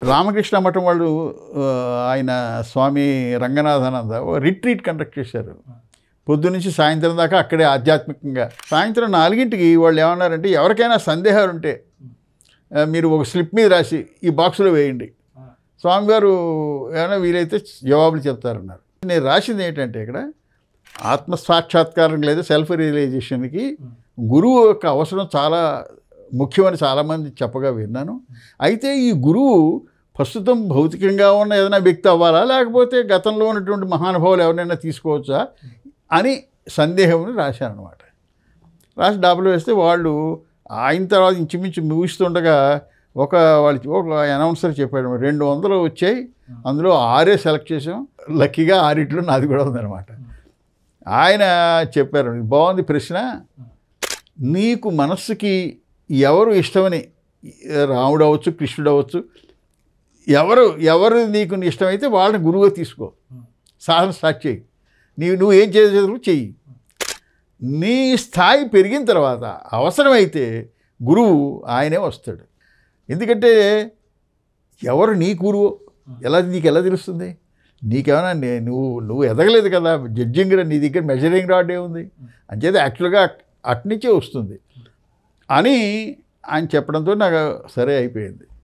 రామకృష్ణ మఠం వాళ్ళు ఆయన స్వామి రంగనాథానంద రిట్రీట్ కండక్ట్ చేశారు. పొద్దునుంచి సాయంత్రం దాకా అక్కడే ఆధ్యాత్మికంగా. సాయంత్రం 4ంటికి వాళ్ళు ఏమన్నారంటే, ఎవరికైనా సందేహాలు ఉంటే మీరు ఒక స్లిప్ మీద రాసి ఈ బాక్సులో వేయండి, స్వామివారు ఏమైనా వీలైతే జవాబులు చెప్తారన్నారు. నేను రాసింది ఏంటంటే, ఇక్కడ ఆత్మసాక్షాత్కారం లేదా సెల్ఫ్ రియలైజేషన్కి గురువు యొక్క అవసరం చాలా ముఖ్యమని చాలామంది చెప్పగా విన్నాను. అయితే ఈ గురువు ప్రస్తుతం భౌతికంగా ఉన్న ఏదైనా వ్యక్తి అవ్వాలా, లేకపోతే గతంలో ఉన్నటువంటి మహానుభావులు ఎవరైనా తీసుకోవచ్చా అని సందేహం రాశాను అనమాట. రాసి డాబులో వేస్తే వాళ్ళు ఆయన తర్వాత ఇంచుమించు ముగిస్తుండగా ఒక అనౌన్సర్ చెప్పాడు, 200 వచ్చాయి, అందులో 6 సెలెక్ట్ చేసాం, లక్కీగా 6 నాది కూడా ఉందన్నమాట. ఆయన చెప్పారు, బాగుంది ప్రశ్న, నీకు మనస్సుకి ఎవరు ఇష్టమని, రాముడు అవ్వచ్చు, కృష్ణుడు అవ్వచ్చు, ఎవరు నీకు ఇష్టమైతే వాళ్ళని గురువుగా తీసుకో, సాధన స్టార్ట్ చేయి, నువ్వు ఏం చేసేది చెయ్యి. నీ స్థాయి పెరిగిన తర్వాత అవసరమైతే గురువు ఆయనే వస్తాడు. ఎందుకంటే ఎవరు నీ గురువు నీకు ఎలా తెలుస్తుంది? నీకేమైనా నువ్వు ఎదగలేదు కదా, జడ్జింగ్ నీ దగ్గర మెజరింగ్ రాడ్ ఏముంది, అంచేది యాక్చువల్గా అట్నుంచే వస్తుంది అని ఆయన చెప్పడంతో నాకు సరే అయిపోయింది.